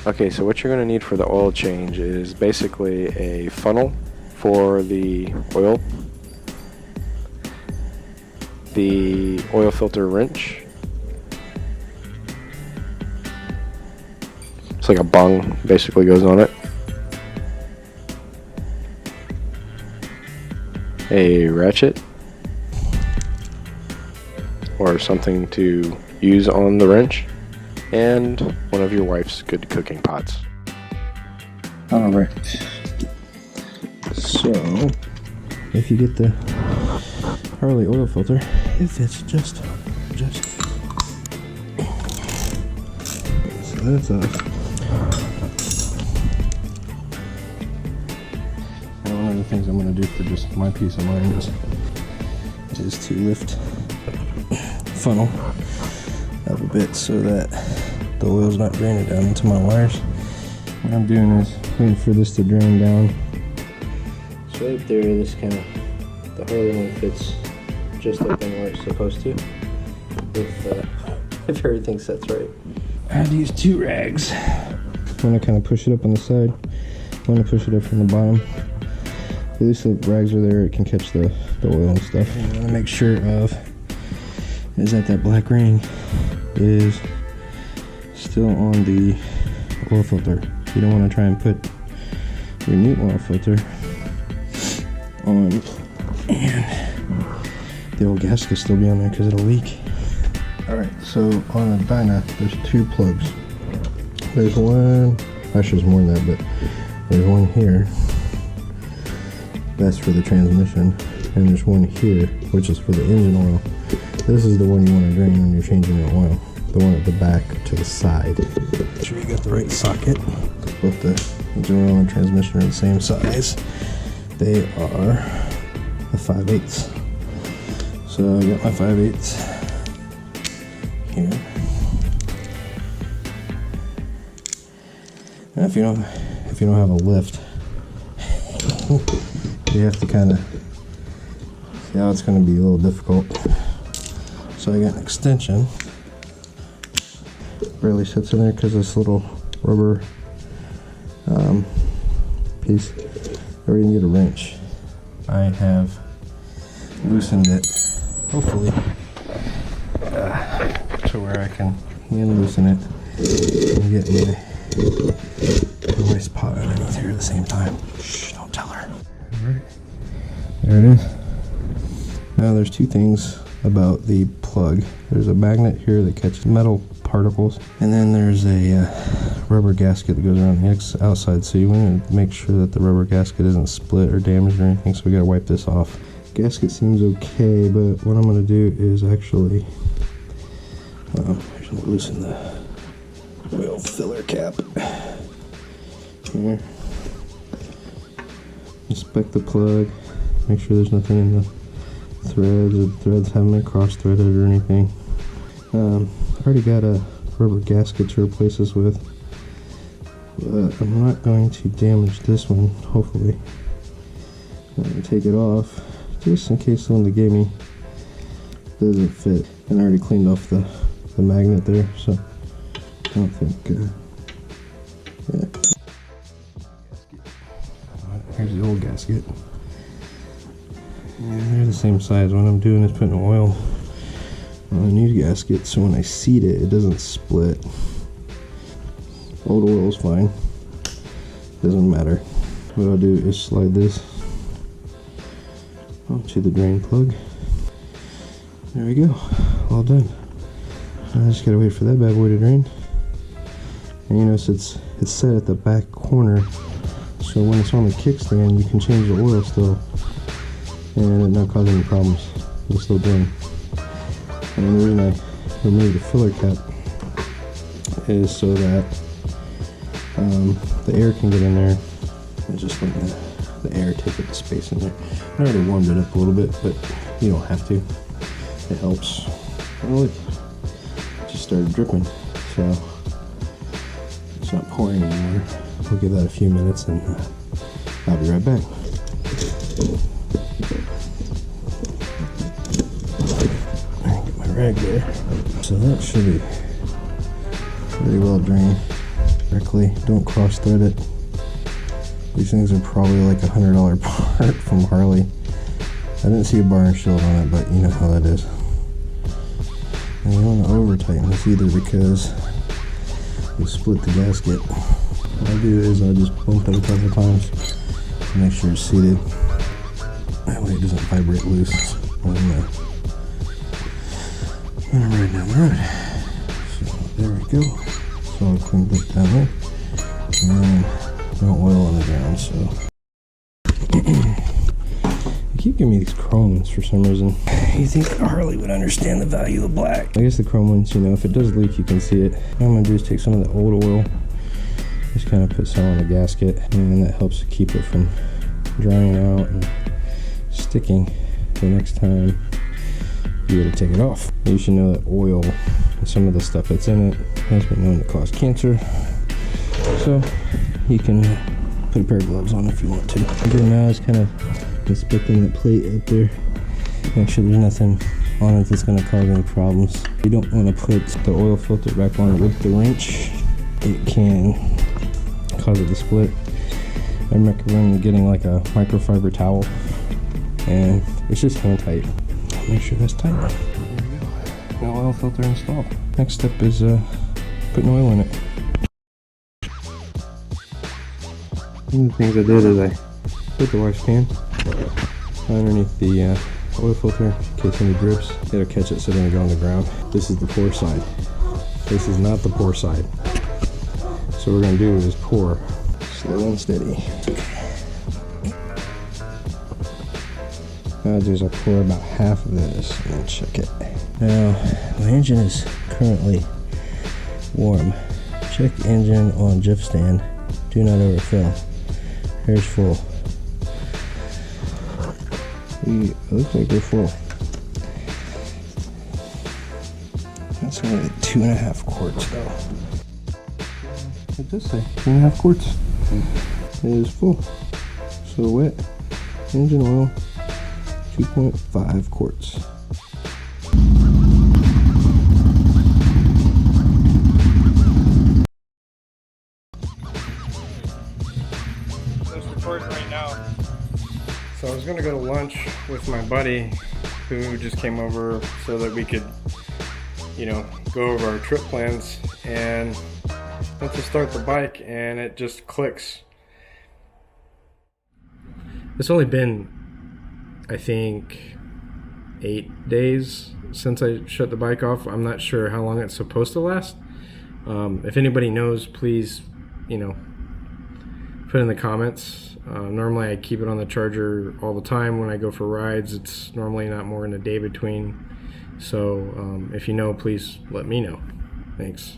Okay, so what you're going to need for the oil change is basically a funnel for the oil, the oil filter wrench, it's like a bung basically goes on it, a ratchet or something to use on the wrench, and one of your wife's good cooking pots. Alright, so if you get the Harley oil filter, it fits just so that's off. And one of the things I'm going to do for just my peace of mind is to lift the funnel up a bit so that the oil's not draining down into my wires. What I'm doing is waiting for this to drain down. So right there, this kind of, the Harley one fits just open where it's supposed to, if everything sets right. I had to use 2 rags. I'm going to kind of push it up on the side. I'm going to push it up from the bottom. At least the rags are there, it can catch the oil and stuff. And I want to make sure is that black ring is still on the oil filter. You don't want to try and put your new oil filter on and the old gasket still be on there because it'll leak. Alright, so on a Dyna, there's 2 plugs. There's one, actually there's more than that, but there's one here. That's for the transmission. And there's one here, which is for the engine oil. This is the one you want to drain when you're changing your oil. The one at the back to the side. Make sure you got the right socket. Both the engine oil and transmission are the same size. They are a 5/8. So I got my 5/8 here. And if you don't have a lift, you have to kind of see how it's going to be a little difficult. So I got an extension. Barely sits in there because this little rubber piece. Or you can get a wrench. I have loosened it, hopefully, to where I can loosen it and get my nice pot underneath here at the same time. Shh, don't tell her. Alright, there it is. Now there's 2 things about the plug. There's a magnet here that catches metal particles, and then there's a rubber gasket that goes around the outside, so you want to make sure that the rubber gasket isn't split or damaged or anything, so we got to wipe this off. Gasket seems okay, but what I'm going to do is actually loosen the oil filler cap here. Inspect the plug, make sure there's nothing in the threads, or the threads haven't been cross-threaded or anything. I already got a rubber gasket to replace this with, but I'm not going to damage this one, hopefully. I'm going to take it off, just in case the one they gave me doesn't fit. And I already cleaned off the magnet there, so I don't think, yeah. Here's the old gasket. And they're the same size. What I'm doing is putting oil on a new gasket, so when I seat it, it doesn't split. Old oil is fine, doesn't matter. What I'll do is slide this onto the drain plug. There we go, all done. I just gotta wait for that bad boy to drain. And you notice it's set at the back corner, so when it's on the kickstand, you can change the oil still and it not cause any problems. It'll still drain. And the reason I removed the filler cap is so that the air can get in there and just let the air take up the space in there. I already warmed it up a little bit, but you don't have to. It helps. Oh look, it just started dripping, so it's not pouring anymore. We'll give that a few minutes and I'll be right back. Get my rag there. So that should be pretty well drained. correctly. Don't cross thread it. These things are probably like $100 part from Harley. I didn't see a bar and shield on it, but you know how that is. And you don't want to over tighten this either because you'll split the gasket. What I do is I just bump it a couple times to make sure it's seated. That way it doesn't vibrate loose when I'm riding down the road. So there we go. So I'll clean it down there. And no oil on the ground, so. They keep giving me these chrome ones for some reason. You think Harley would understand the value of black. I guess the chrome ones, you know, if it does leak, you can see it. What I'm gonna do is take some of the old oil, just kind of put some on the gasket, and that helps keep it from drying out and sticking the next time you gotta take it off. You should know that oil and some of the stuff that's in it has been known to cause cancer. So you can put a pair of gloves on if you want to. Again, now it's kind of inspecting the plate out there. Make sure there's nothing on it that's going to cause any problems. You don't want to put the oil filter back on with the wrench. It can cause it to split. I recommend getting like a microfiber towel, and it's just hand tight. Make sure that's tight. There we go. No oil filter installed. Next step is putting oil in it. One of the things I did is I put the wash pan underneath the oil filter in case any drips. It'll catch it so it doesn't go on the ground. This is the pour side. This is not the pour side. So what we're going to do is pour slow and steady. Now I'll pour about half of this and then check it. Now my engine is currently warm. Check engine on GIF stand. Do not overfill. Air's full. It looks like they're full. That's only 2.5 quarts though. It does say 2.5 quarts. It is full. So wet engine oil, 2.5 quarts. Right now. So I was gonna go to lunch with my buddy who just came over so that we could, you know, go over our trip plans, and went to start the bike and it just clicks. It's only been, I think, 8 days since I shut the bike off. I'm not sure how long it's supposed to last. If anybody knows, please, you know, put in the comments. Normally I keep it on the charger all the time when I go for rides. It's normally not more than a day between. So if you know, please let me know. Thanks.